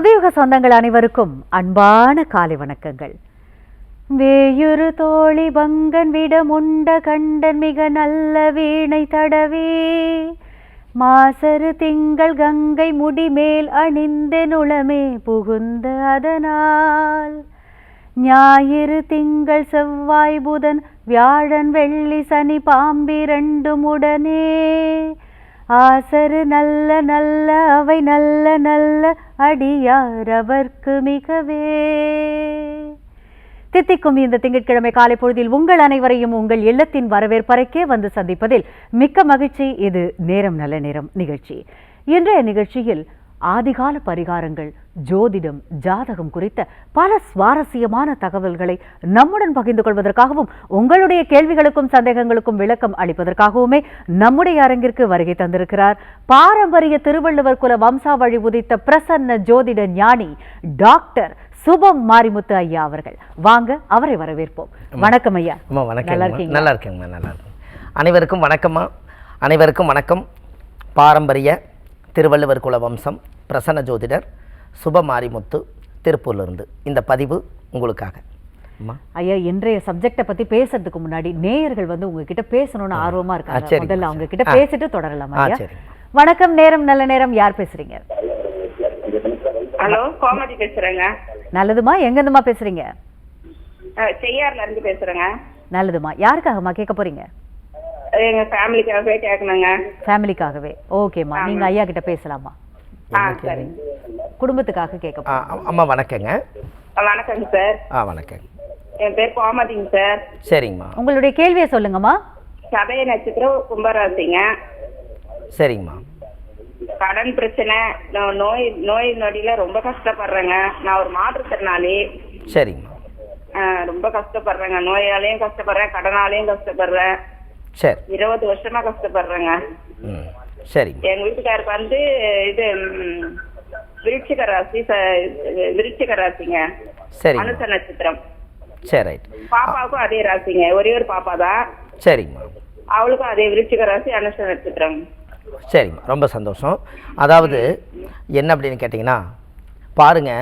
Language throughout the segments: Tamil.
புதியுக சொந்தங்கள் அனைவருக்கும் அன்பான காலை வணக்கங்கள். வேயுறு தோழி பங்கன் விடமுண்ட கண்டன் மிக நல்ல வீணை தடவி மாசரு திங்கள் கங்கை முடிமேல் அணிந்த நுளமே புகுந்த அதனால் ஞாயிறு திங்கள் செவ்வாய் புதன் வியாழன் வெள்ளி சனி பாம்பிரண்டும் உடனே ஆசரு நல்ல நல்ல அவை நல்ல நல்ல அடியார் அவர்க்கு மிகவே. தித்திக்கும் இந்த திங்கட்கிழமை காலை பொழுதில் உங்கள் அனைவரையும் உங்கள் இல்லத்தின் வரவேற்பறைக்கே வந்து சந்திப்பதில் மிக்க மகிழ்ச்சி. இது நேரம் நல்ல நேரம் நிகழ்ச்சி. இன்றைய நிகழ்ச்சியில் ஆதிகால பரிகாரங்கள், ஜோதிடம், ஜாதகம் குறித்த பல சுவாரஸ்யமான தகவல்களை நம்முடன் பகிர்ந்து கொள்வதற்காகவும் உங்களுடைய கேள்விகளுக்கும் சந்தேகங்களுக்கும் விளக்கம் அளிப்பதற்காகவுமே நம்முடைய அரங்கிற்கு வருகை தந்திருக்கிறார் பாரம்பரிய திருவள்ளுவர் குல வம்சாவழி உதித்த பிரசன்ன ஜோதிட ஞானி டாக்டர் சுபம் மாரிமுத்து ஐயா அவர்கள். வாங்க அவரை வரவேற்போம். வணக்கம் ஐயா. நல்லா இருக்கீங்க? நல்லா இருக்கேங்க. நல்லா இருக்கேன். அனைவருக்கும் வணக்கம்மா. அனைவருக்கும் வணக்கம். பாரம்பரிய திருவள்ளுவர் குல வம்சம் பிரசன்ன ஜோதிடர் சுப மாரிமுத்து திருப்பூர்லேருந்து இந்த பதிவு உங்களுக்காக. ஐயா, இன்றைய சப்ஜெக்டை பற்றி பேசுறதுக்கு முன்னாடி நேயர்கள் வந்து உங்ககிட்ட பேசணும்னு ஆர்வமாக இருக்காங்க. முதல்ல அவங்க கிட்ட பேசிட்டு தொடரலாம் ஐயா. வணக்கம், நேரம் நல்ல நேரம். யார் பேசுறீங்க? ஹலோ, கோமதி பேசுறேங்க. நல்லதுமா. எங்கேருந்துமா பேசுறீங்க? செய்யார்ல இருந்து பேசுறேங்க. நல்லதுமா. யாருக்காகமா கேட்க போறீங்க? எங்க ஃபேமிலிக்காகவே கேட்கணுங்க. ஃபேமிலிக்காகவே. ஓகேம்மா, நீங்க ஐயா கிட்ட பேசலாமா? சரி. குடும்பத்துக்காக கேட்க. அம்மா வணக்கங்க. வணக்கங்க சார். வணக்கம். என் பேர் கோமதிங்க சார். சரிங்கம்மா. உங்களுடைய கேள்வியை சொல்லுங்கம்மா. சதய நட்சத்திரம், கும்பராசிங்க. சரிங்கம்மா. கடன் பிரச்சனை, நோய் நோய் நொடியில ரொம்ப கஷ்டப்படுறேங்க. நான் ஒரு மாற்றுத்திறனாளி. சரிங்கம்மா. ரொம்ப கஷ்டப்படுறேங்க. நோயாலையும் கஷ்டப்படுறேன், கடனாலையும் கஷ்டப்படுறேன். சரி. 20 வருஷமா கஷ்டப்படுறேங்க. சரி. எங்க வீட்டுக்காருக்கு வந்து இது விருச்சிக ராசி, விருச்சிக ராசிங்க. சரி. அனுச நட்சத்திரம். சரி, ரைட். பாப்பாவுக்கும் அதே ராசிங்க. ஒரே ஒரு பாப்பா தான். சரிங்கம்மா. அவளுக்கும் அதே விருச்சிக ராசி, அனுச நட்சத்திரம். சரிங்கம்மா, ரொம்ப சந்தோஷம். அதாவது என்ன அப்படின்னு கேட்டிங்கன்னா, பாருங்க,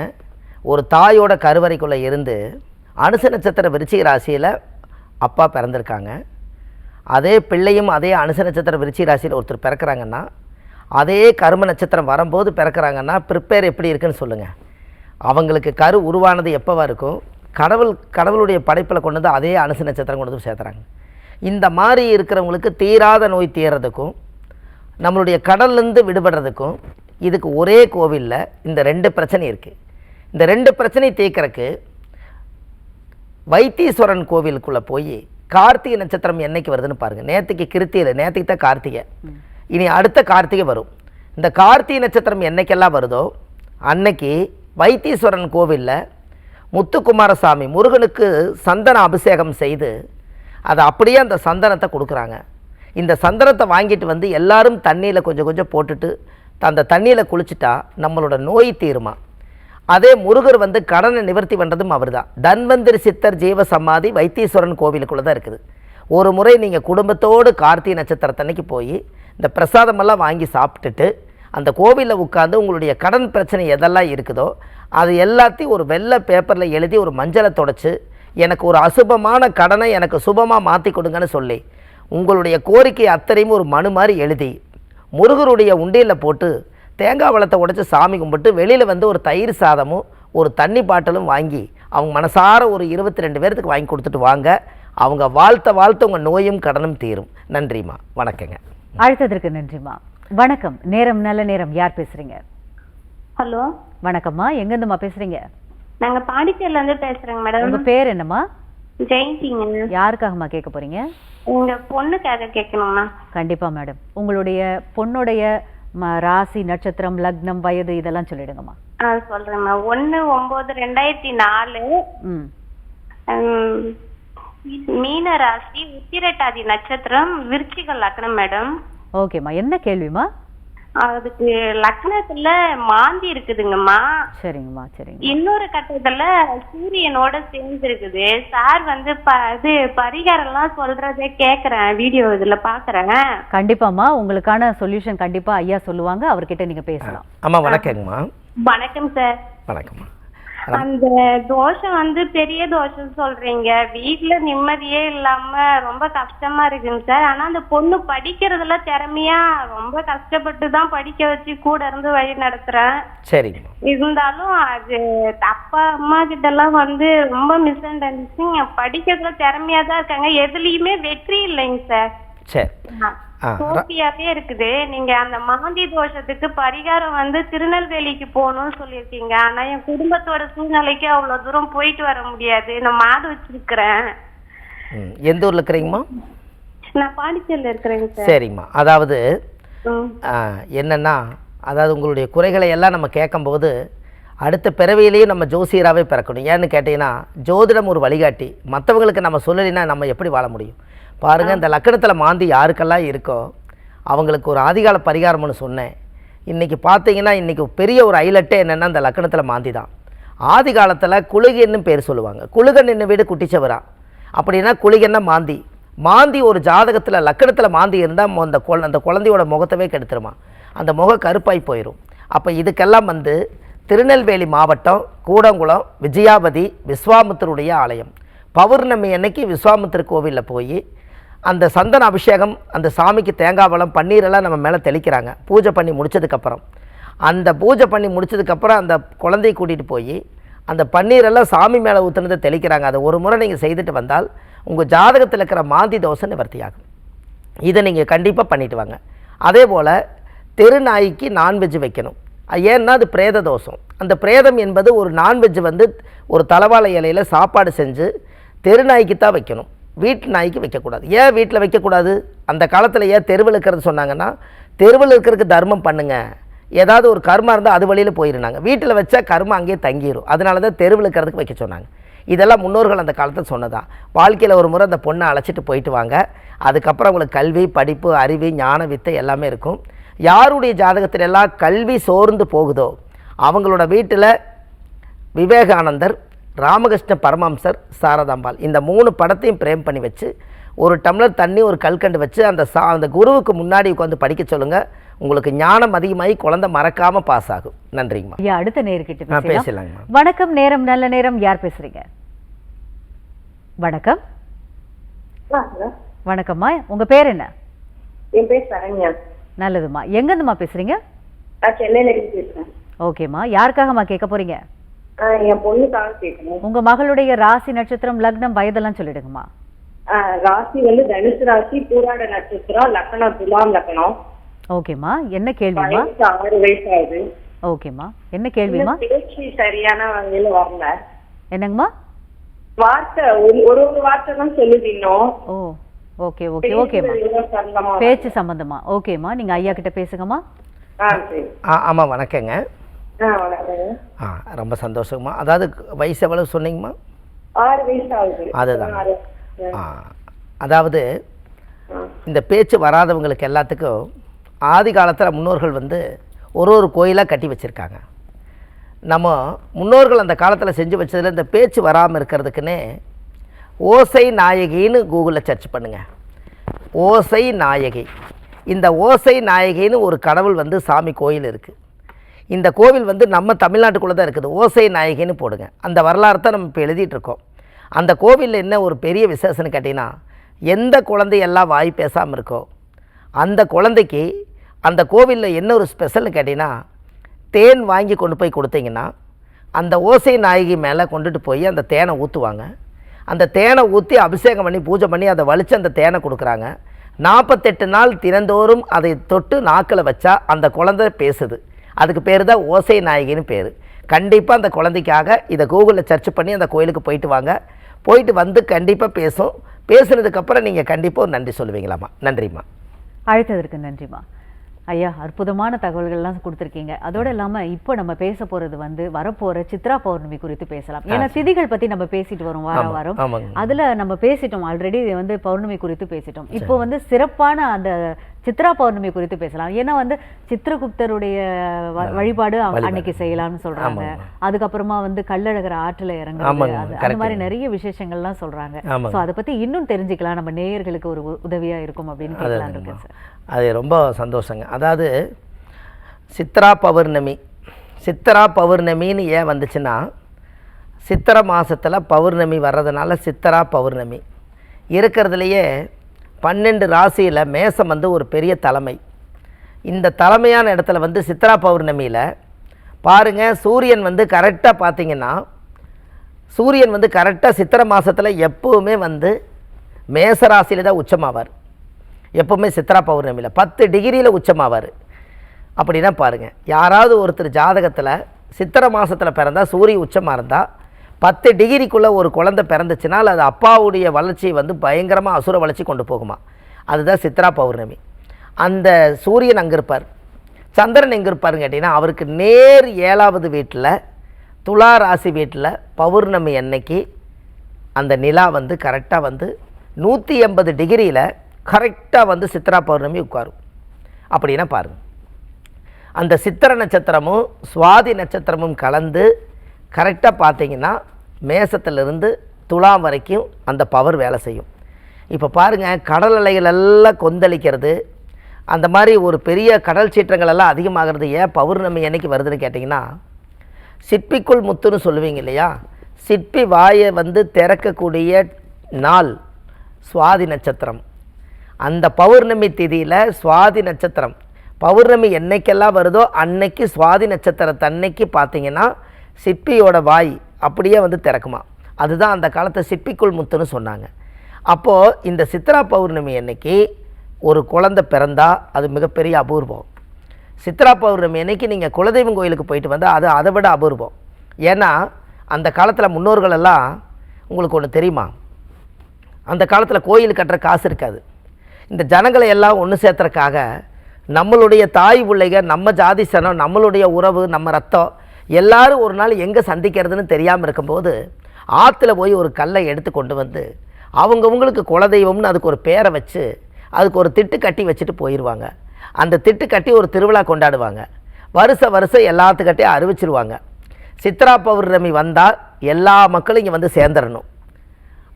ஒரு தாயோட கருவறைக்குள்ளே இருந்து அனுச நட்சத்திர விருச்சிக ராசியில் அப்பா பிறந்திருக்காங்க. அதே பிள்ளையும் அதே அனுச நட்சத்திர விருச்சிக ராசியில் ஒருத்தர் பிறக்கிறாங்கன்னா, அதே கர்ம நட்சத்திரம் வரும்போது பிறக்கிறாங்கன்னா ப்ரிப்பேர் எப்படி இருக்குன்னு சொல்லுங்கள். அவங்களுக்கு கரு உருவானது எப்போவா இருக்கும்? கடவுளுடைய படைப்பில் கொண்டு வந்து அதே அனுச நட்சத்திரம் கொண்டு வந்து சேர்த்துறாங்க. இந்த மாதிரி இருக்கிறவங்களுக்கு தீராத நோய் தீர்றதுக்கும் நம்மளுடைய கடல்லேருந்து விடுபடுறதுக்கும் இதுக்கு ஒரே கோவிலில் இந்த 2 பிரச்சனை இருக்குது. இந்த 2 பிரச்சனை தீர்க்கறக்கு வைத்தீஸ்வரன் கோவிலுக்குள்ளே போய் கார்த்திகை நட்சத்திரம் என்னைக்கு வருதுன்னு பாருங்கள். நேற்றுக்கு கிருத்தியில், நேற்றுக்கு தான் கார்த்திகை, இனி அடுத்த கார்த்திகை வரும். இந்த கார்த்திகை நட்சத்திரம் என்னைக்கெல்லாம் வருதோ அன்னைக்கு வைத்தீஸ்வரன் கோவிலில் முத்துக்குமாரசாமி முருகனுக்கு சந்தன அபிஷேகம் செய்து அதை அப்படியே அந்த சந்தனத்தை கொடுக்குறாங்க. இந்த சந்தனத்தை வாங்கிட்டு வந்து எல்லாரும் தண்ணியில் கொஞ்சம் கொஞ்சம் போட்டுட்டு அந்த தண்ணியில் குளிச்சுட்டா நம்மளோட நோய் தீருமா. அதே முருகர் வந்து கடனை நிவர்த்தி பண்ணுறதும் அவர் தான். தன்வந்திரி சித்தர் ஜீவ சமாதி வைத்தீஸ்வரன் கோவிலுக்குள்ளே தான் இருக்குது. ஒரு முறை நீங்கள் குடும்பத்தோடு கார்த்திகை நட்சத்திரத்தன்னைக்கு போய் இந்த பிரசாதமெல்லாம் வாங்கி சாப்பிட்டுட்டு அந்த கோவிலில் உட்காந்து உங்களுடைய கடன் பிரச்சனை எதெல்லாம் இருக்குதோ அது எல்லாத்தையும் ஒரு வெள்ளை பேப்பரில் எழுதி ஒரு மஞ்சளை தொடச்சி எனக்கு ஒரு அசுபமான கடனை எனக்கு சுபமாக மாற்றி கொடுங்கன்னு சொல்லி உங்களுடைய கோரிக்கை அத்தனையும் ஒரு மனு மாதிரி எழுதி முருகருடைய உண்டியில் போட்டு தேங்காய் வளத்தை உடைச்சி சாமி கும்பிட்டு வெளியில் வந்து ஒரு தயிர் சாதமும் ஒரு தண்ணி பாட்டிலும் வாங்கி அவங்க மனசார ஒரு 22 பேர்த்துக்கு வாங்கி கொடுத்துட்டு வாங்க. அவங்க வாழ்த்த உங்கள் நோயும் கடனும் தீரும். நன்றிம்மா. வணக்கங்க. அழைத்ததற்கு நன்றிம்மா. வணக்கம், நேரம் நல்ல நேரம். யார் பேசுறீங்க? ஹலோ, வணக்கம்மா. எங்கேருந்துமா பேசுறீங்க? நாங்க பாண்டிச்சேரியில பேசுறேங்க மேடம். உங்க பேர் என்னம்மா? ஜெயந்திங்க. யாருக்காகம்மா கேட்க போறீங்க? உங்க பொண்ணுக்காக கேட்கணும்னா. கண்டிப்பா மேடம். உங்களுடைய பொண்ணுடைய ராசி, நட்சத்திரம், லக்னம், வயது இதெல்லாம் சொல்லிடுங்கம்மா. சொல்றேங்கம்மா. 1/9/2004 மீன ராசி, உத்திரட்டாதி நட்சத்திரம், விருச்சிக லக்னம் மேடம். ஓகேம்மா, என்ன கேள்விமா? அதுக்கு லக்னத்துல மாந்தி இருக்குதுங்கம்மா. சரிங்கம்மா. சரிங்க. இன்னொரு கட்டத்துல சூரியனோட சேர்ந்து இருக்குது. சார் வந்து இது பரிகாரம் எல்லாம் சொல்றதே கேக்குறேன், வீடியோ இதுல பாக்குறேன். கண்டிப்பாமா, உங்களுக்கான சொல்யூஷன் கண்டிப்பா ஐயா சொல்லுவாங்க, அவர்கிட்ட நீங்க பேசலாம். ஆமா, வணக்கங்கம்மா. வணக்கம் சார். வணக்கம்மா. அந்த தோஷம் வந்து பெரிய தோஷம் சொல்றீங்க, வீட்டுல நிம்மதியே இல்லாம ரொம்ப கஷ்டமா இருக்குங்க சார். ஆனா அந்த பொண்ணு படிக்கிறதுல திறமையா ரொம்ப கஷ்டப்பட்டு தான் படிக்க வச்சு கூட இருந்து வழி நடத்துறேன். சரிங்க. இருந்தாலும் அது அப்பா அம்மா கிட்ட எல்லாம் வந்து ரொம்ப மிஸ் அண்டர்ஸ்டாண்டிங். படிக்கிறதுல திறமையா தான் இருக்காங்க, எதுலயுமே வெற்றி இல்லைங்க சார். சரி. தோல்வியாவே இருக்குது. நீங்க அந்த மாந்தி தோஷத்துக்கு பரிகாரம் வந்து திருநெல்வேலிக்கு போகணும்னு சொல்லியிருக்கீங்க. ஆனா என் குடும்பத்தோட சூழ்நிலைக்கு அவ்வளவு தூரம் போயிட்டு வர முடியாது. நான் மாடு வச்சிருக்கிறேன். எந்த ஊர்ல இருக்கிறீங்கம்மா? நான் பாண்டிச்சேரியில இருக்கிறேங்க சார். சரிங்கம்மா. அதாவது என்னன்னா, அதாவது உங்களுடைய குறைகளை எல்லாம் நம்ம கேட்கும்போது அடுத்த பிறவியிலேயே நம்ம ஜோசியராகவே பிறக்கணும். ஏன்னு கேட்டீங்கன்னா, ஜோதிடம் ஒரு வழிகாட்டி. மற்றவங்களுக்கு நம்ம சொல்லலைன்னா நம்ம எப்படி வாழ முடியும்? பாருங்கள், இந்த லக்கணத்தில் மாந்தி யாருக்கெல்லாம் இருக்கோ அவங்களுக்கு ஒரு ஆதிகால பரிகாரம்னு சொன்னேன். இன்றைக்கி பார்த்தீங்கன்னா, இன்றைக்கி பெரிய ஒரு ஹைலைட்டே என்னென்னா, இந்த லக்கணத்தில் மாந்தி தான். ஆதி காலத்தில் குளிகன்னு பேர் சொல்லுவாங்க. குளிகன் என்ன வீடு குட்டிச்சவரா அப்படின்னா குளிகன்னா மாந்தி. மாந்தி ஒரு ஜாதகத்தில் லக்கணத்தில் மாந்தி இருந்தால் அந்த குழந்தையோட முகத்தவே கெடுத்துருமா, அந்த முகம் கருப்பாய் போயிடும். அப்போ இதுக்கெல்லாம் வந்து திருநெல்வேலி மாவட்டம் கூடங்குளம் விஜயாபதி விஸ்வாமித்தருடைய ஆலயம் பௌர்ணமி அன்னைக்கு விஸ்வாமித்திர கோவிலில் போய் அந்த சந்தன அபிஷேகம், அந்த சாமிக்கு தேங்காய் பழம் பன்னீரெல்லாம் நம்ம மேலே தெளிக்கிறாங்க. பூஜை பண்ணி முடித்ததுக்கப்புறம் அந்த பூஜை பண்ணி முடித்ததுக்கப்புறம் அந்த குழந்தையை கூட்டிகிட்டு போய் அந்த பன்னீரெல்லாம் சாமி மேலே ஊற்றுனதை தெளிக்கிறாங்க. அதை ஒரு முறை நீங்கள் செய்துட்டு வந்தால் உங்கள் ஜாதகத்தில் இருக்கிற மாந்தி தோஷம் நிவர்த்தியாகும். இதை நீங்கள் கண்டிப்பாக பண்ணிட்டு வாங்க. அதே போல் தெருநாய்க்கு நான்வெஜ் வைக்கணும். ஏன்னா அது பிரேத தோஷம். அந்த பிரேதம் என்பது ஒரு நான்வெஜ் வந்து ஒரு தலவாழை இலையில் சாப்பாடு செஞ்சு தெருநாய்க்கு தான் வைக்கணும், வீட்டு நாய்க்கு வைக்கக்கூடாது. ஏன் வீட்டில் வைக்கக்கூடாது? அந்த காலத்தில் ஏன் தெருவில் இருக்கிறது சொன்னாங்கன்னா, தெருவில் இருக்கிறதுக்கு தர்மம் பண்ணுங்கள், ஏதாவது ஒரு கர்மா இருந்தால் அது வழியில் போயிருந்தாங்க. வீட்டில் வச்சா கர்மா அங்கேயே தங்கிடும். அதனால தான் தெருவில் இருக்கிறதுக்கு வைக்க சொன்னாங்க. இதெல்லாம் முன்னோர்கள் அந்த காலத்தில் சொன்னதா. வாழ்க்கையில் ஒரு முறை அந்த பொண்ணை அழைச்சிட்டு போயிட்டு வாங்க. அதுக்கப்புறம் அவங்களுக்கு கல்வி, படிப்பு, அறிவு, ஞான வித்தை எல்லாமே இருக்கும். யாருடைய ஜாதகத்தில் எல்லாம் கல்வி சோர்ந்து போகுதோ அவங்களோட வீட்டில் விவேகானந்தர், ராமகிருஷ்ண பரமஹம்சர், சாரதாம்பாள் இந்த 3 படத்தையும் பிரேம் பண்ணி வச்சு ஒரு டம்ளர் தண்ணி ஒரு கல்கண்டு வச்சு அந்த குருவுக்கு முன்னாடி உட்காந்து படிக்க சொல்லுங்கள். உங்களுக்கு ஞானம் அதிகமாகி குழந்தை மறக்காமல் பாஸ் ஆகும். நன்றிங்கம்மா. ஐயா, அடுத்த நேர்கிட்ட பேசலாங்கம்மா. வணக்கம். நேரம் நல்ல நேரம். யார் பேசுறீங்க? வணக்கம். வணக்கம்மா, உங்க பேர் என்ன? என் பேர் சரண்யா. நல்லதுமா. எங்கேருந்துமா பேசுறீங்க? சென்னையில இருந்து பேசுறேன். ஓகேம்மா, யாருக்காகம்மா கேட்க போறீங்க? என் பொண்ணுக்காக கேட்கணும். உங்க மகளுடைய ராசி, நட்சத்திரம், லக்னம், வயதெல்லாம் சொல்லிடுங்கம்மா. ராசி வந்து தனுசு ராசி, பூராட நட்சத்திரம், லக்னம் துலாம் லக்னம். ஓகேம்மா, என்ன கேள்விமா? 6 வயசு ஆகுது. ஓகேம்மா, என்ன கேள்விமா? பேச்சு சரியான வகையில வரல. என்னங்கம்மா? வார்த்தை ஒரு வார்த்தை தான் சொல்லுது இன்னும். ஓ, ஓகே ஓகே ஓகேம்மா. பேச்சு சம்பந்தமா. ஓகேம்மா, நீங்க ஐயா கிட்ட பேசுங்கம்மா. ஆமாம், வணக்கங்க. ரொம்ப சந்தோஷமா. அதாவது வயசு எவ்வளவு சொன்னீங்கம்மா? 6 வயசு ஆகுது. அதுதான். அதாவது இந்த பேச்சு வராதவங்களுக்கு எல்லாத்துக்கும் ஆதி காலத்தில் முன்னோர்கள் வந்து ஒரு கோயிலாக கட்டி வச்சுருக்காங்க. நம்ம முன்னோர்கள் அந்த காலத்தில் செஞ்சு வச்சதில் இந்த பேச்சு வராமல் இருக்கிறதுக்குன்னே ஓசை நாயகின்னு கூகுளில் சர்ச் பண்ணுங்கள். ஓசை நாயகி. இந்த ஓசை நாயகின்னு ஒரு கடவுள் வந்து சாமி கோயில் இருக்குது. இந்த கோவில் வந்து நம்ம தமிழ்நாட்டுக்குள்ளே தான் இருக்குது. ஓசை நாயகின்னு போடுங்க. அந்த வரலாறு தான் நம்ம இப்போ எழுதிட்டுருக்கோம். அந்த கோவிலில் என்ன ஒரு பெரிய விசேஷம்னு கேட்டிங்கன்னா, எந்த குழந்தையெல்லாம் வாய் பேசாமல் இருக்கோ அந்த குழந்தைக்கு அந்த கோவிலில் என்ன ஒரு ஸ்பெஷல்னு கேட்டிங்கன்னா, தேன் வாங்கி கொண்டு போய் கொடுத்தீங்கன்னா அந்த ஓசை நாயகி மேலே கொண்டுட்டு போய் அந்த தேனை ஊற்றுவாங்க. அந்த தேனை ஊற்றி அபிஷேகம் பண்ணி பூஜை பண்ணி அதை வலித்து அந்த தேனை கொடுக்குறாங்க. 48 நாள் தினந்தோறும் அதை தொட்டு நாக்கில் வச்சா அந்த குழந்தை பேசுது. அதுக்கு பேர் தான் ஓசை நாயகின்னு பேர். கண்டிப்பாக அந்த குழந்தைக்காக இதை கூகுளில் சர்ச் பண்ணி அந்த கோயிலுக்கு போயிட்டு வாங்க. போயிட்டு வந்து கண்டிப்பாக பேசும். பேசுனதுக்கப்புறம் நீங்கள் கண்டிப்பாக ஒரு நன்றி சொல்லுவீங்களாம்மா. நன்றிம்மா. அழைத்ததற்கு நன்றிம்மா. ஐயா, அற்புதமான தகவல்கள்லாம் கொடுத்துருக்கீங்க. அதோடு இல்லாமல் இப்போ நம்ம பேச போகிறது வந்து வரப்போகிற சித்ரா பௌர்ணமி குறித்து பேசலாம். ஏன்னா திதிகள் பற்றி நம்ம பேசிட்டு வரோம் வாரம். அதில் நம்ம பேசிட்டோம் ஆல்ரெடி வந்து பௌர்ணமி குறித்து பேசிட்டோம். இப்போ வந்து சிறப்பான அந்த சித்ரா பௌர்ணமி குறித்து பேசலாம். ஏன்னா வந்து சித்திரகுப்தருடைய வழிபாடு அன்னைக்கு செய்யலாம்னு சொல்றாங்க. அதுக்கப்புறமா வந்து கள்ளழகர் ஆற்றுல இறங்குறது, அந்த மாதிரி நிறைய விசேஷங்கள்லாம் சொல்றாங்க. ஸோ அதை பத்தி இன்னும் தெரிஞ்சுக்கலாம், நம்ம நேயர்களுக்கு ஒரு உதவியா இருக்கும் அப்படின்னு கேட்கலாம் இருக்கேன் சார். அது ரொம்ப சந்தோஷங்க. அதாவது சித்ரா பௌர்ணமி சித்திரா பௌர்ணமின்னு ஏன் வந்துச்சுன்னா, சித்திரை மாதத்தில் பௌர்ணமி வர்றதுனால சித்திரா பௌர்ணமி. இருக்கிறதுலையே 12 ராசியில் மேசம் வந்து ஒரு பெரிய தலைமை. இந்த தலைமையான இடத்துல வந்து சித்திரா பௌர்ணமியில் பாருங்கள், சூரியன் வந்து கரெக்டாக பார்த்தீங்கன்னா, சூரியன் வந்து கரெக்டாக சித்திரை மாதத்தில் எப்போவுமே வந்து மேசராசியில் தான் உச்சமாவார். எப்போவுமே சித்திரா பௌர்ணமியில் 10 டிகிரியில் உச்சமாவார். அப்படின்னா பாருங்கள், யாராவது ஒருத்தர் ஜாதகத்தில் சித்திரை மாதத்தில் பிறந்தால் சூரிய உச்சமாக இருந்தால் 10 டிகிரிக்குள்ளே ஒரு குழந்தை பிறந்துச்சுனால் அது அப்பாவுடைய வளர்ச்சியை வந்து பயங்கரமாக அசுர வளர்ச்சி கொண்டு போகுமா. அதுதான் சித்திரா பௌர்ணமி. அந்த சூரியன் அங்கே இருப்பார். சந்திரன் எங்கே இருப்பாருன்னு கேட்டிங்கன்னா, அவருக்கு நேர் 7வது வீட்டில் துலா ராசி வீட்டில் பௌர்ணமி அன்னைக்கு அந்த நிலா வந்து கரெக்டாக வந்து 180 டிகிரியில் கரெக்டாக வந்து சித்திரா பௌர்ணமி உட்காரும். அப்படின்னா பாருங்கள், அந்த சித்திரை நட்சத்திரமும் சுவாதி நட்சத்திரமும் கலந்து கரெக்டாக பார்த்தீங்கன்னா மேசத்திலிருந்து துலாம் வரைக்கும் அந்த பவர் வேலை செய்யும். இப்போ பாருங்கள், கடல் அலைகள் எல்லாம் கொந்தளிக்கிறது, அந்த மாதிரி ஒரு பெரிய கடல் சீற்றங்கள் எல்லாம் அதிகமாகிறது ஏன் பௌர்ணமி என்னைக்கு வருதுன்னு கேட்டிங்கன்னா, சிற்பிக்குள் முத்துன்னு சொல்லுவீங்க இல்லையா, சிற்பி வாயை வந்து திறக்கக்கூடிய நாள் சுவாதி நட்சத்திரம். அந்த பௌர்ணமி திதியில் சுவாதி நட்சத்திரம் பௌர்ணமி என்னைக்கெல்லாம் வருதோ அன்னைக்கு சுவாதி நட்சத்திரத்தன்னைக்கு பார்த்தீங்கன்னா சிற்பியோட வாய் அப்படியே வந்து திறக்குமா. அதுதான் அந்த காலத்தை சிற்பிக்குள் முத்துன்னு சொன்னாங்க. அப்போது இந்த சித்திரா பௌர்ணமி அன்னைக்கு ஒரு குழந்தை பிறந்தால் அது மிகப்பெரிய அபூர்வம். சித்திரா பௌர்ணமி அன்னைக்கு நீங்கள் குலதெய்வம் கோயிலுக்கு போயிட்டு வந்தால் அது அதை விட அபூர்வம். ஏன்னா அந்த காலத்தில் முன்னோர்களெல்லாம் உங்களுக்கு ஒன்று தெரியுமா, அந்த காலத்தில் கோயில் கட்டுற காசு இருக்காது. இந்த ஜனங்களை எல்லாம் ஒன்று சேர்த்துறக்காக நம்மளுடைய தாய் பிள்ளைங்க, நம்ம ஜாதி சனம், நம்மளுடைய உறவு, நம்ம ரத்தம் எல்லாரும் ஒரு நாள் எங்கே சந்திக்கிறதுன்னு தெரியாமல் இருக்கும்போது ஆற்றுல போய் ஒரு கல்லை எடுத்து கொண்டு வந்து அவங்கவுங்களுக்கு குலதெய்வம்னு அதுக்கு ஒரு பேரை வச்சு அதுக்கு ஒரு திட்டு கட்டி வச்சுட்டு போயிடுவாங்க. அந்த திட்டு கட்டி ஒரு திருவிழா கொண்டாடுவாங்க. வருஷம் எல்லாத்துக்கிட்டையும் அறிவிச்சிருவாங்க. சித்திரா பௌர்ணமி வந்தால் எல்லா மக்களும் இங்கே வந்து சேர்ந்துடணும்.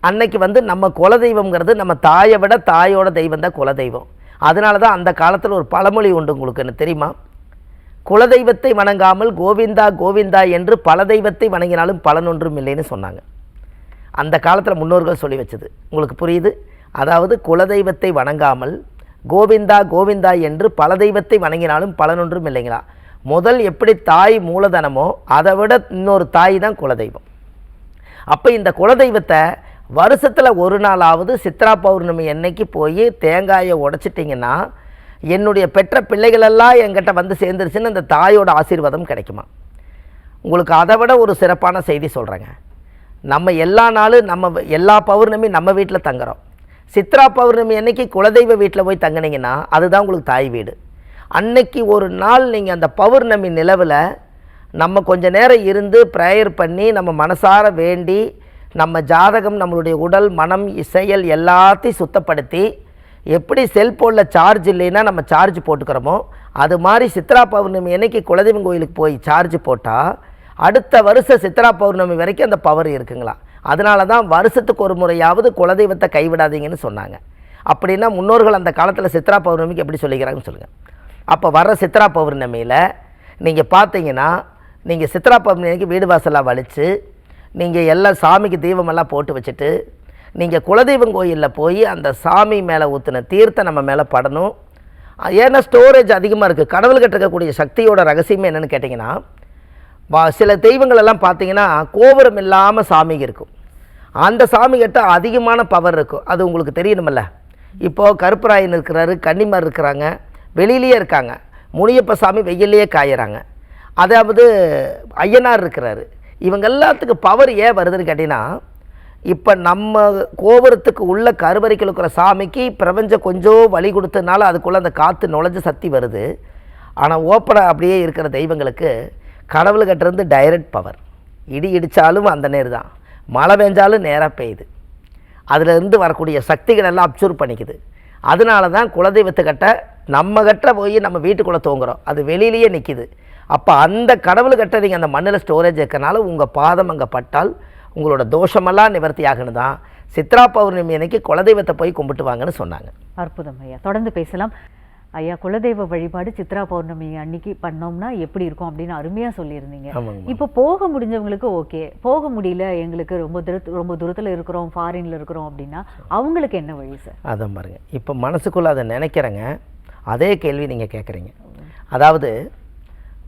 அன்னைக்கு வந்து நம்ம குலதெய்வம்ங்கிறது நம்ம தாயை விட தாயோட தெய்வம் தான் குலதெய்வம். அதனால தான் அந்த காலத்தில் ஒரு பழமொழி உண்டு, உங்களுக்கு என்ன தெரியுமா, குலதெய்வத்தை வணங்காமல் கோவிந்தா கோவிந்தா என்று பல தெய்வத்தை வணங்கினாலும் பலனொன்றும் இல்லைன்னு சொன்னாங்க. அந்த காலத்தில் முன்னோர்கள் சொல்லி வச்சது உங்களுக்கு புரியுது. அதாவது குலதெய்வத்தை வணங்காமல் கோவிந்தா கோவிந்தா என்று பல தெய்வத்தை வணங்கினாலும் பலனொன்றும் இல்லைங்களா. முதல் எப்படி தாய் மூலதனமோ அதை விட இன்னொரு தாய் தான் குலதெய்வம். அப்போ இந்த குலதெய்வத்தை வருஷத்தில் ஒரு நாளாவது சித்திரா பௌர்ணமி அன்னைக்கு போய் தேங்காயை உடைச்சிட்டிங்கன்னா என்னுடைய பெற்ற பிள்ளைகளெல்லாம் என்கிட்ட வந்து சேர்ந்துருச்சுன்னு அந்த தாயோட ஆசீர்வாதம் கிடைக்குமா. உங்களுக்கு அதை விட ஒரு சிறப்பான செய்தி சொல்கிறேங்க. நம்ம எல்லா நாளும் எல்லா பௌர்ணமி நம்ம வீட்டில் தங்குறோம். சித்திரா பௌர்ணமி அன்னைக்கு குலதெய்வ வீட்டில் போய் தங்கினீங்கன்னா அதுதான் உங்களுக்கு தாய் வீடு. அன்னைக்கு ஒரு நாள் நீங்கள் அந்த பௌர்ணமி நிலவில் நம்ம கொஞ்ச நேரம் இருந்து ப்ரேயர் பண்ணி நம்ம மனசார வேண்டி நம்ம ஜாதகம், நம்மளுடைய உடல், மனம், செயல் எல்லாத்தையும் சுத்தப்படுத்தி எப்படி செல்ஃபோனில் சார்ஜ் இல்லைன்னா நம்ம சார்ஜ் போட்டுக்கிறோமோ அது மாதிரி சித்திரா பௌர்ணமி அன்னைக்கு குலதெய்வம் கோயிலுக்கு போய் சார்ஜ் போட்டால் அடுத்த வருஷம் சித்திரா பௌர்ணமி வரைக்கும் அந்த பவர் இருக்குங்களா. அதனால தான் வருஷத்துக்கு ஒரு முறையாவது குலதெய்வத்தை கைவிடாதீங்கன்னு சொன்னாங்க. அப்படின்னா முன்னோர்கள் அந்த காலத்தில் சித்திரா பௌர்ணமிக்கு எப்படி சொல்லிக்கிறாங்கன்னு சொல்லுங்கள். அப்போ வர்ற சித்திரா பௌர்ணமியில் நீங்கள் பார்த்தீங்கன்னா நீங்கள் சித்திரா பௌர்ணமிக்கு வீடு வாசலாக வலித்து நீங்கள் எல்லாம் சாமிக்கு தீபமெல்லாம் போட்டு வச்சுட்டு நீங்கள் குலதெய்வம் கோயிலில் போய் அந்த சாமி மேலே ஊற்றின தீர்த்தை நம்ம மேலே படணும். ஏன்னா ஸ்டோரேஜ் அதிகமாக இருக்குது. கடவுள்கிட்ட இருக்கக்கூடிய சக்தியோட ரகசியமே என்னென்னு கேட்டிங்கன்னா, சில தெய்வங்கள் எல்லாம் பார்த்தீங்கன்னா கோபுரம் இல்லாமல் சாமி இருக்கும். அந்த சாமிகிட்ட அதிகமான பவர் இருக்கும். அது உங்களுக்கு தெரியணுமில்ல. இப்போது கருப்பராயன் இருக்கிறாரு, கன்னிமார் இருக்கிறாங்க, வெளியிலேயே இருக்காங்க. முனியப்ப சாமி வெயிலேயே காயிறாங்க. அதாவது ஐயனார் இருக்கிறாரு. இவங்க எல்லாத்துக்கு பவர் ஏன் வருதுன்னு கேட்டிங்கன்னா, இப்போ நம்ம கோபுரத்துக்கு உள்ள கருவறைக்கு இருக்கிற சாமிக்கு பிரபஞ்சம் கொஞ்சம் வழி கொடுத்ததுனால அதுக்குள்ளே அந்த காற்று நுழைஞ்ச சக்தி வருது. ஆனால் ஓப்பனாக அப்படியே இருக்கிற தெய்வங்களுக்கு கடவுள்கிட்டேருந்து டைரக்ட் பவர். இடி இடித்தாலும் அந்த நேர் தான், மழை பெஞ்சாலும் நேராக பெய்யுது. அதிலிருந்து வரக்கூடிய சக்திகள் எல்லாம் அப்சர்வ் பண்ணிக்குது. அதனால தான் குலதெய்வத்துக்கிட்ட நம்மகிட்ட போய் நம்ம வீட்டுக்குள்ளே தூங்குறோம், அது வெளியிலேயே நிற்கிது. அப்போ அந்த கடவுள்கிட்ட நீங்கள் அந்த மண்ணில் ஸ்டோரேஜ் இருக்கனால உங்கள் பாதம் அங்கே பட்டால் உங்களோட தோஷமெல்லாம் நிவர்த்தி ஆகணும் தான் சித்ரா பௌர்ணமி அன்னைக்கு குலதெய்வத்தை போய் கும்பிட்டு வாங்கன்னு சொன்னாங்க. அற்புதம் ஐயா, தொடர்ந்து பேசலாம். ஐயா குலதெய்வ வழிபாடு சித்ரா பௌர்ணமி அன்னைக்கு பண்ணோம்னா எப்படி இருக்கும் அப்படின்னு அருமையா சொல்லியிருந்தீங்க. ஆமாங்க. இப்போ போக முடிஞ்சவங்களுக்கு ஓகே, போக முடியல எங்களுக்கு ரொம்ப தூரத்துல இருக்கிறோம், ஃபாரின்ல இருக்கிறோம் அப்படின்னா அவங்களுக்கு என்ன வழி சார்? அதான் பாருங்க, இப்போ மனசுக்குள்ள அதை நினைக்கிறேங்க, அதே கேள்வி நீங்க கேட்குறீங்க. அதாவது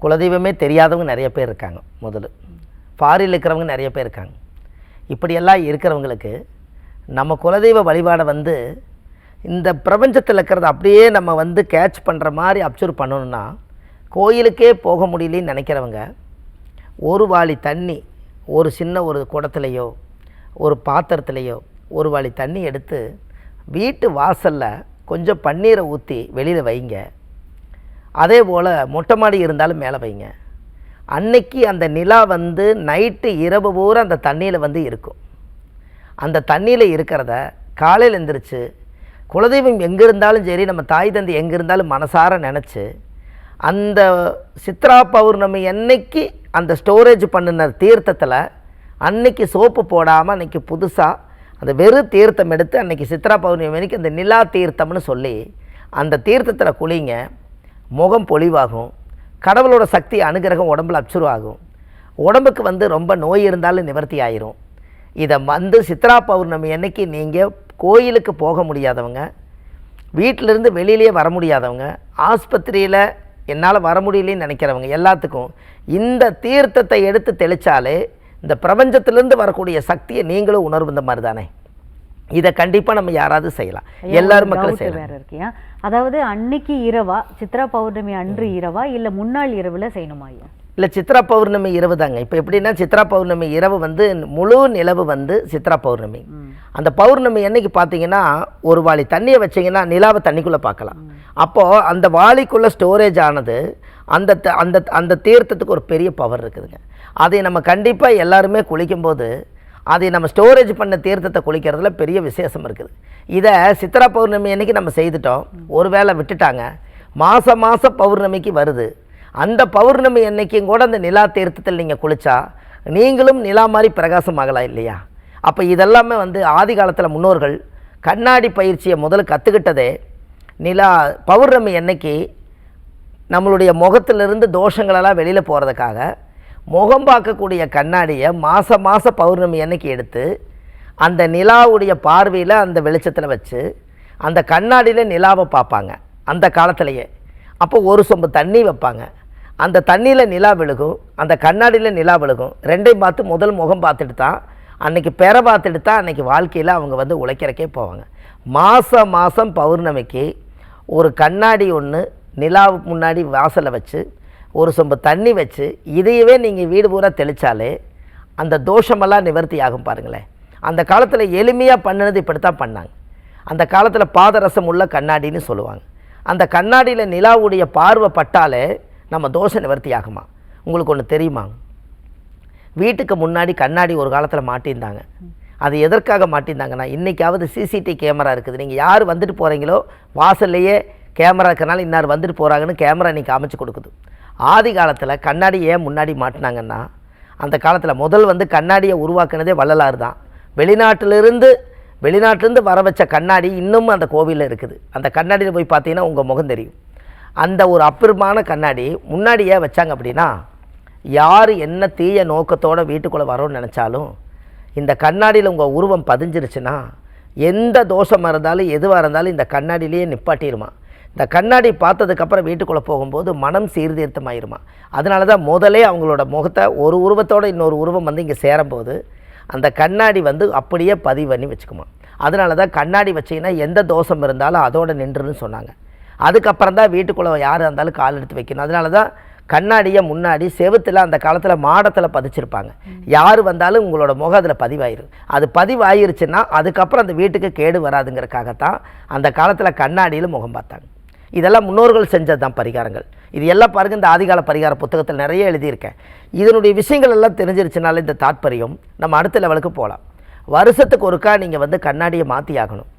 குலதெய்வமே தெரியாதவங்க நிறைய பேர் இருக்காங்க, முதல்ல ஃபாரின்ல இருக்கிறவங்க நிறைய பேர் இருக்காங்க. இப்படியெல்லாம் இருக்கிறவங்களுக்கு நம்ம குலதெய்வ வழிபாடை வந்து இந்த பிரபஞ்சத்தில் இருக்கிறத அப்படியே நம்ம வந்து கேட்ச் பண்ணுற மாதிரி அப்சர்வ் பண்ணணும்னா, கோயிலுக்கே போக முடியலன்னு நினைக்கிறவங்க ஒரு வாளி தண்ணி ஒரு சின்ன ஒரு குடத்துலையோ ஒரு பாத்திரத்துலையோ ஒரு வாளி தண்ணி எடுத்து வீட்டு வாசலில் கொஞ்சம் பன்னீரை ஊற்றி வெளியில் வைங்க. அதே போல் மொட்டை மாடி இருந்தாலும் மேலே வைங்க. அன்னைக்கு அந்த நிலா வந்து நைட்டு இரவு பூரா அந்த தண்ணியில் வந்து இருக்கும். அந்த தண்ணியில் இருக்கிறத காலையில் எழுந்திரிச்சு குலதெய்வம் எங்கே இருந்தாலும் சரி, நம்ம தாய் தந்தை எங்கே இருந்தாலும் மனசார நினச்சி அந்த சித்ரா பௌர்ணமி அன்னைக்கு அந்த ஸ்டோரேஜ் பண்ணின தீர்த்தத்தில் அன்னைக்கு சோப்பு போடாமல் அன்றைக்கி புதுசாக அந்த வெறும் தீர்த்தம் எடுத்து அன்றைக்கி சித்ரா பௌர்ணமி அன்னைக்கு அந்த நிலா தீர்த்தம்னு சொல்லி அந்த தீர்த்தத்தில் குளிங்க. முகம் பொலிவாகும், கடவுளோட சக்தி அனுகிரகம் உடம்புல அப்சர்வ் ஆகும், உடம்புக்கு வந்து ரொம்ப நோய் இருந்தாலும் நிவர்த்தி ஆயிரும். இதை வந்து சித்ரா பௌர்ணமி அன்னைக்கு நீங்கள் கோயிலுக்கு போக முடியாதவங்க, வீட்டிலேருந்து வெளியிலே வர முடியாதவங்க, ஆஸ்பத்திரியில் என்னால் வர முடியலன்னு நினைக்கிறவங்க எல்லாத்துக்கும் இந்த தீர்த்தத்தை எடுத்து தெளித்தாலே இந்த பிரபஞ்சத்திலேருந்து வரக்கூடிய சக்தியை நீங்களும் உணர்வு இந்த மாதிரி தானே. இதை கண்டிப்பாக நம்ம யாராவது செய்யலாம், எல்லாரும் மக்களும் செய்யலாம். வேற இருக்கியா? அதாவது அன்னைக்கு இரவா, சித்ரா பௌர்ணமி அன்று இரவா இல்லை முன்னாள் இரவில் செய்யணுமா ஐயா? இல்லை, சித்ரா பௌர்ணமி இரவு தாங்க. இப்போ எப்படின்னா சித்ரா பௌர்ணமி இரவு வந்து முழு நிலவு வந்து சித்ரா பௌர்ணமி. அந்த பௌர்ணமி அன்னைக்கு பார்த்தீங்கன்னா ஒரு வாளி தண்ணியை வச்சிங்கன்னா நிலாவை தண்ணிக்குள்ளே பார்க்கலாம். அப்போது அந்த வாளிக்குள்ளே ஸ்டோரேஜ் ஆனது அந்த அந்த அந்த தீர்த்தத்துக்கு ஒரு பெரிய பவர் இருக்குதுங்க. அதை நம்ம கண்டிப்பாக எல்லாருமே குளிக்கும்போது அதை நம்ம ஸ்டோரேஜ் பண்ண தீர்த்தத்தை குளிக்கிறதுல பெரிய விசேஷம் இருக்குது. இதை சித்ரா பௌர்ணமி அன்னைக்கு நம்ம செய்துட்டோம், ஒரு வேளை விட்டுட்டாங்க, மாதம் பௌர்ணமிக்கு வருது. அந்த பௌர்ணமி அன்னைக்கும் கூட அந்த நிலா தீர்த்தத்தில் நீங்கள் குளித்தா நீங்களும் நிலா மாதிரி பிரகாசம் ஆகலாம் இல்லையா? அப்போ இதெல்லாமே வந்து ஆதி காலத்தில் முன்னோர்கள் கண்ணாடி பயிற்சியை முதல்ல கற்றுக்கிட்டதே நிலா பௌர்ணமி அன்னைக்கு நம்மளுடைய முகத்திலிருந்து தோஷங்களெல்லாம் வெளியில் போகிறதுக்காக முகம் பார்க்கக்கூடிய கண்ணாடியை மாதம் பௌர்ணமி அன்னைக்கு எடுத்து அந்த நிலாவுடைய பார்வையில் அந்த வெளிச்சத்தில் வச்சு அந்த கண்ணாடியில் நிலாவை பார்ப்பாங்க அந்த காலத்திலேயே. அப்போ ஒரு சொம்பு தண்ணி வைப்பாங்க, அந்த தண்ணியில் நிலா விழுகும், அந்த கண்ணாடியில் நிலா விழுகும். ரெண்டையும் பார்த்து முதல் முகம் பார்த்துட்டு தான் அன்றைக்கி பெற பார்த்துட்டு தான் அன்றைக்கி வாழ்க்கையில் அவங்க வந்து உழைக்கிறக்கே போவாங்க. மாதம் பௌர்ணமிக்கு ஒரு கண்ணாடி ஒன்று நிலாவுக்கு முன்னாடி வாசலை வச்சு ஒரு சொம்பு தண்ணி வச்சு இதையவே நீங்கள் வீடு பூரா தெளித்தாலே அந்த தோஷமெல்லாம் நிவர்த்தி ஆகும். பாருங்களேன், அந்த காலத்தில் எளிமையாக பண்ணினது இப்படித்தான் பண்ணாங்க. அந்த காலத்தில் பாதரசம் உள்ள கண்ணாடின்னு சொல்லுவாங்க. அந்த கண்ணாடியில் நிலாவுடைய பார்வை பட்டாலே நம்ம தோஷ நிவர்த்தி ஆகுமா? உங்களுக்கு ஒன்று தெரியுமா? வீட்டுக்கு முன்னாடி கண்ணாடி ஒரு காலத்தில் மாட்டியிருந்தாங்க. அது எதற்காக மாட்டியிருந்தாங்கன்னா, இன்றைக்காவது சிசிடிவி கேமரா இருக்குது, நீங்கள் யார் வந்துட்டு போகிறீங்களோ வாசல்லையே கேமரா இருக்கிறனால இன்னார் வந்துட்டு போகிறாங்கன்னு கேமரா இன்றைக்கி அமைச்சு கொடுக்குது. ஆதி காலத்தில் கண்ணாடி ஏன் முன்னாடி மாட்டினாங்கன்னா, அந்த காலத்தில் முதல் வந்து கண்ணாடியை உருவாக்குனதே வள்ளலார் தான். வெளிநாட்டிலேருந்து வர வச்ச கண்ணாடி இன்னும் அந்த கோவிலில் இருக்குது. அந்த கண்ணாடியில் போய் பார்த்தீங்கன்னா உங்கள் முகம் தெரியும். அந்த ஒரு அற்புதமான கண்ணாடி முன்னாடி ஏன் வச்சாங்க அப்படின்னா, யார் என்ன தீய நோக்கத்தோடு வீட்டுக்குள்ளே வரோன்னு நினச்சாலும் இந்த கண்ணாடியில் உங்கள் உருவம் பதிஞ்சிருச்சுன்னா எந்த தோஷமாக இருந்தாலும் எதுவாக இருந்தாலும் இந்த கண்ணாடியிலேயே நிப்பாட்டிடுமா. இந்த கண்ணாடி பார்த்ததுக்கப்புறம் வீட்டுக்குள்ளே போகும்போது மனம் சீர்திருத்தமாயிருமா. அதனால தான் முதலே அவங்களோட முகத்தை ஒரு உருவத்தோடு இன்னொரு உருவம் வந்து இங்கே சேரும்போது அந்த கண்ணாடி வந்து அப்படியே பதிவு பண்ணி வச்சுக்குமா. அதனால தான் கண்ணாடி வச்சிங்கன்னா எந்த தோஷம் இருந்தாலும் அதோடு நின்றுன்னு சொன்னாங்க. அதுக்கப்புறம் தான் வீட்டுக்குள்ளே யார் இருந்தாலும் கால் எடுத்து வைக்கணும். அதனால தான் கண்ணாடியை முன்னாடி செவுத்தில் அந்த காலத்தில் மாடத்தில் பதிச்சிருப்பாங்க. யார் வந்தாலும் உங்களோட முகம் அதில் பதிவாயிரும். அது பதிவாயிருச்சுன்னா அதுக்கப்புறம் அந்த வீட்டுக்கு கேடு வராதுங்கிறதுக்காகத்தான் அந்த காலத்தில் கண்ணாடியில் முகம் பார்த்தாங்க. இதெல்லாம் முன்னோர்கள் செஞ்சது தான் பரிகாரங்கள். இது எல்லாம் பாருங்கள், இந்த ஆதிகால பரிகார புத்தகத்தில் நிறைய எழுதியிருக்கேன். இதனுடைய விஷயங்கள் எல்லாம் தெரிஞ்சிருச்சுனால இந்த தாற்பயம் நம்ம அடுத்த லெவலுக்கு போகலாம். வருஷத்துக்கு ஒருக்கா நீங்கள் வந்து கண்ணாடியை மாற்றி ஆகணும்.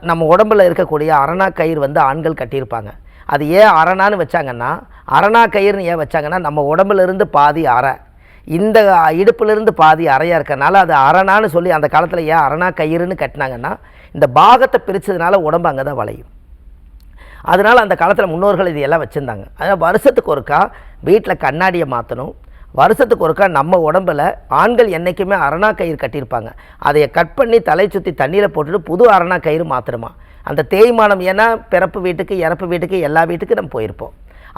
நம்ம உடம்பில் இருக்கக்கூடிய அரணா கயிறு வந்து ஆண்கள் கட்டியிருப்பாங்க. அது ஏன் அரணான்னு வச்சாங்கன்னா, அரணா கயிறுன்னு ஏன் வச்சாங்கன்னா, நம்ம உடம்புலேருந்து பாதி அரை, இந்த இடுப்புலேருந்து பாதி அறையாக இருக்கனால அது அரணான்னு சொல்லி அந்த காலத்தில் ஏன் அரணா கயிறுன்னு கட்டினாங்கன்னா, இந்த பாகத்தை பிரித்ததுனால உடம்பு அங்கே தான் வளையும். அதனால் அந்த காலத்தில் முன்னோர்கள் இது எல்லாம் வச்சுருந்தாங்க. அதனால் வருஷத்துக்கு ஒருக்கா வீட்டில் கண்ணாடியை மாற்றணும். வருஷத்துக்கு ஒருக்கா நம்ம உடம்பில் ஆண்கள் என்றைக்குமே அரணா கயிறு கட்டியிருப்பாங்க. அதையை கட் பண்ணி தலை சுற்றி தண்ணியில் போட்டுட்டு புது அரணா கயிறு மாற்றணுமா. அந்த தேய்மானம், ஏன்னா பிறப்பு வீட்டுக்கு இறப்பு வீட்டுக்கு எல்லா வீட்டுக்கும் நம்ம போயிருப்போம்.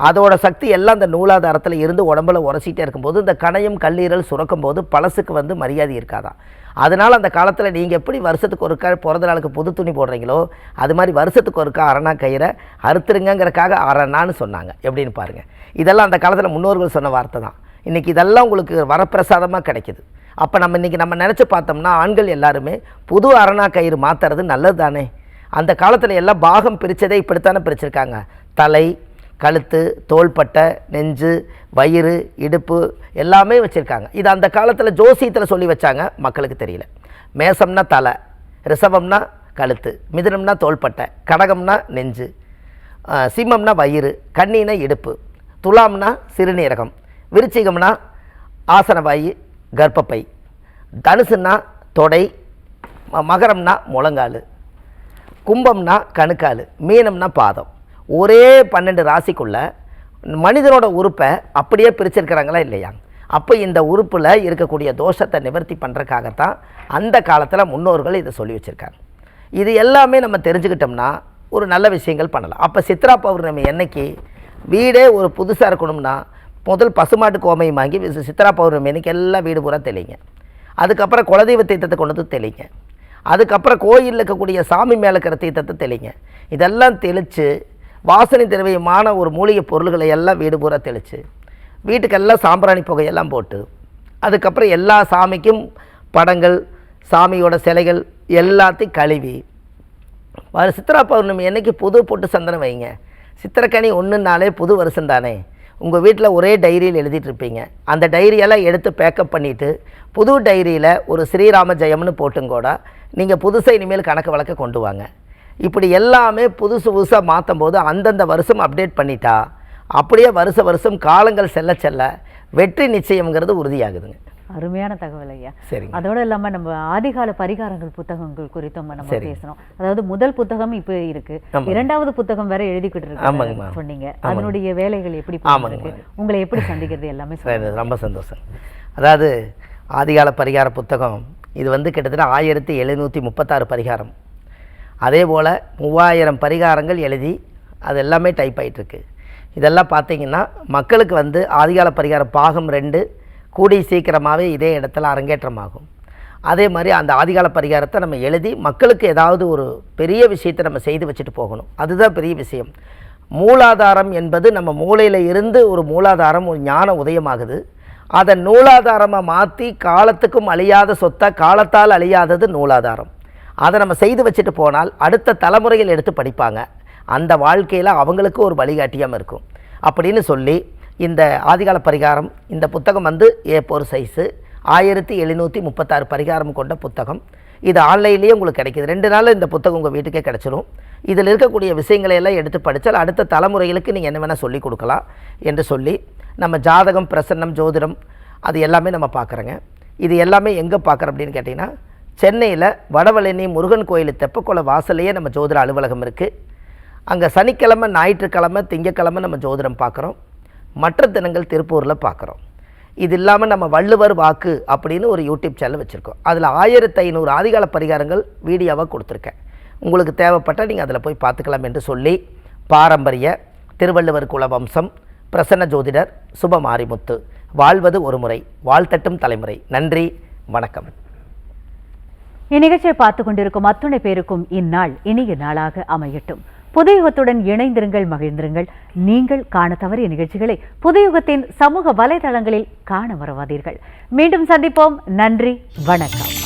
அதோட சக்தி எல்லாம் அந்த நூலாதாரத்தில் இருந்து உடம்புல உரசிட்டே இருக்கும்போது இந்த கணையம் கல்லீரல் சுரக்கும் போது பழசுக்கு வந்து மரியாதை இருக்காதான். அதனால் அந்த காலத்தில் நீங்கள் எப்படி வருஷத்துக்கு ஒருக்கா பிறந்த நாளுக்கு புது துணி போடுறீங்களோ அது மாதிரி வருஷத்துக்கு ஒருக்கா அரணா கயிறை அறுத்துருங்கிறக்காக அரணான்னு சொன்னாங்க. எப்படின்னு பாருங்கள். இதெல்லாம் அந்த காலத்தில் முன்னோர்கள் சொன்ன வார்த்தை தான். இன்றைக்கி இதெல்லாம் உங்களுக்கு வரப்பிரசாதமாக கிடைக்கிது. அப்போ இன்றைக்கி நம்ம நினச்சி பார்த்தோம்னா ஆண்கள் எல்லாருமே புது அரணா கயிறு மாற்றுறது நல்லது தானே. அந்த காலத்தில் எல்லாம் பாகம் பிரித்ததே இப்படித்தானே பிரிச்சிருக்காங்க. தலை, கழுத்து, தோள்பட்டை, நெஞ்சு, வயிறு, இடுப்பு எல்லாமே வச்சுருக்காங்க. இது அந்த காலத்தில் ஜோசியத்தில் சொல்லி வச்சாங்க, மக்களுக்கு தெரியல. மேசம்னா தலை, ரிஷபம்னா கழுத்து, மிதுனம்னா தோள்பட்டை, கடகம்னா நெஞ்சு, சிம்மம்னா வயிறு, கன்னினா இடுப்பு, துலாம்னா சிறுநீரகம், விருச்சிகம்னா ஆசனவாயு கர்ப்பப்பை, தனுசுன்னா தொடை, மகரம்னா முழங்கால், கும்பம்னா கணுக்கால், மீனம்னா பாதம். ஒரே 12 ராசிக்குள்ள மனிதனோட உறுப்பை அப்படியே பிரிச்சிருக்கிறாங்களா இல்லையா? அப்போ இந்த உறுப்பில் இருக்கக்கூடிய தோஷத்தை நிவர்த்தி பண்ணுறதுக்காகத்தான் அந்த காலத்தில் முன்னோர்கள் இதை சொல்லி வச்சுருக்காங்க. இது எல்லாமே நம்ம தெரிஞ்சுக்கிட்டோம்னா ஒரு நல்ல விஷயங்கள் பண்ணலாம். அப்போ சித்ரா பௌர்ணமி அன்னைக்கு வீடே ஒரு புதுசாக இருக்கணும்னா முதல் பசுமாட்டு கோமையும் வாங்கி சித்ரா பௌர்ணமி அன்னைக்கு எல்லாம் வீடு பூரா தெளிங்க. அதுக்கப்புறம் குலதெய்வ தீர்த்தத்தை கொண்டு வந்து தெளிங்க. அதுக்கப்புறம் கோயிலில் இருக்கக்கூடிய சாமி மேலே இருக்கிற தீர்த்தத்தை தெளிங்க. இதெல்லாம் தெளித்து வாசனை திரவியமான ஒரு மூலிகை பொருள்களை எல்லாம் வீடு பூரா தெளித்து வீட்டுக்கெல்லாம் சாம்பிராணி புகையெல்லாம் போட்டு அதுக்கப்புறம் எல்லா சாமிக்கும் படங்கள், சாமியோட சிலைகள் எல்லாத்தையும் கழுவி சித்ரா பௌர்ணமி அன்னைக்கு புது பொட்டு சந்தனம் வைங்க. சித்திரக்கனி 1 புது வருஷம் தானே. உங்கள் வீட்டில் ஒரே டைரியில் எழுதிட்டு இருப்பீங்க. அந்த டைரியெல்லாம் எடுத்து பேக்கப் பண்ணிவிட்டு புது டைரியில் ஒரு ஸ்ரீராம ஜெயம்னு போட்டுங்கூட நீங்கள் புதுசாக இனிமேல் கணக்கு வழக்க கொண்டு வாங்க. இப்படி எல்லாமே புதுசாக மாற்றும் போது அந்தந்த வருஷம் அப்டேட் பண்ணிட்டா அப்படியே வருஷம் காலங்கள் செல்ல செல்ல வெற்றி நிச்சயம்ங்கிறது உறுதியாகுதுங்க. அருமையான தகவல் ஐயா. சரி. அதோடு இல்லாமல் நம்ம ஆதிகால பரிகாரங்கள் புத்தகங்கள் குறித்தும் நம்ம பேசணும். அதாவது முதல் புத்தகம் இப்போ இருக்கு, 2வது புத்தகம் வேற எழுதிக்கிட்டு இருக்கு சொன்னீங்க. அதனுடைய வேலைகள் எப்படி இருக்கு, உங்களை எப்படி சந்திக்கிறது எல்லாமே ரொம்ப சந்தோஷம். அதாவது ஆதிகால பரிகார புத்தகம் இது வந்து கிட்டத்தட்ட 1736 பரிகாரம். அதே போல் 3000 பரிகாரங்கள் எழுதி அது எல்லாமே டைப் ஆகிட்டுருக்கு. இதெல்லாம் பார்த்திங்கன்னா மக்களுக்கு வந்து ஆதிகால பரிகாரம் பாகம் 2 கூடி சீக்கிரமாகவே இதே இடத்துல அரங்கேற்றமாகும். அதே மாதிரி அந்த ஆதிகால பரிகாரத்தை நம்ம எழுதி மக்களுக்கு ஏதாவது ஒரு பெரிய விஷயத்தை நம்ம செய்து வச்சுட்டு போகணும். அதுதான் பெரிய விஷயம். மூலாதாரம் என்பது நம்ம மூளையில் இருந்து ஒரு மூலாதாரம் ஒரு ஞான உதயமாகுது. அதை நூலாதாரமாக மாற்றி காலத்துக்கும் அழியாத சொத்தை காலத்தால் அழியாதது நூலாதாரம். அதை நம்ம செய்து வச்சுட்டு போனால் அடுத்த தலைமுறைகள் எடுத்து படிப்பாங்க. அந்த வாழ்க்கையில் அவங்களுக்கு ஒரு வழிகாட்டியாக இருக்கும் அப்படின்னு சொல்லி இந்த ஆதிகால பரிகாரம் இந்த புத்தகம் வந்து A4 சைஸு 1736 பரிகாரம் கொண்ட புத்தகம். இது ஆன்லைன்லேயே உங்களுக்கு கிடைக்கிது. 2 நாளில் இந்த புத்தகம் உங்கள் வீட்டுக்கே கிடச்சிரும். இதில் இருக்கக்கூடிய விஷயங்களை எல்லாம் எடுத்து படித்தால் அடுத்த தலைமுறைகளுக்கு நீங்கள் என்ன வேணால் சொல்லிக் கொடுக்கலாம் என்று சொல்லி நம்ம ஜாதகம், பிரசன்னம், ஜோதிடம் அது எல்லாமே நம்ம பார்க்குறோங்க. இது எல்லாமே எங்கே பார்க்குறோம் அப்படின்னு கேட்டிங்கன்னா சென்னையில் வடவழனி முருகன் கோயில் தெப்பக்குள வாசல்லையே நம்ம ஜோதிட அலுவலகம் இருக்குது. அங்கே சனிக்கிழமை, ஞாயிற்றுக்கிழமை, திங்கக்கிழமை நம்ம ஜோதிடம் பார்க்குறோம். மற்ற தினங்கள் திருப்பூரில் பார்க்குறோம். இது இல்லாமல் நம்ம வள்ளுவர் வாக்கு அப்படின்னு ஒரு யூடியூப் சேனல் வச்சுருக்கோம். அதில் 1500 ஆதிகால பரிகாரங்கள் வீடியோவாக கொடுத்துருக்கேன். உங்களுக்கு தேவைப்பட்டால் நீங்கள் அதில் போய் பார்த்துக்கலாம் என்று சொல்லி பாரம்பரிய திருவள்ளுவர் குல வம்சம் பிரசன்ன ஜோதிடர் சுப மாரிமுத்து வாழ்வது ஒரு முறை வாழ்த்தட்டும் தலைமுறை. நன்றி, வணக்கம். இந்நிகழ்ச்சியை பார்த்து கொண்டிருக்கும் அத்துணை பேருக்கும் இந்நாள் இனிய நாளாக அமையட்டும். புதுயுகத்துடன் இணைந்திருங்கள், மகிழ்ந்திருங்கள். நீங்கள் காண தவறிய நிகழ்ச்சிகளை புதுயுகத்தின் சமூக வலைதளங்களில் காண மறவாதீர்கள். மீண்டும் சந்திப்போம். நன்றி, வணக்கம்.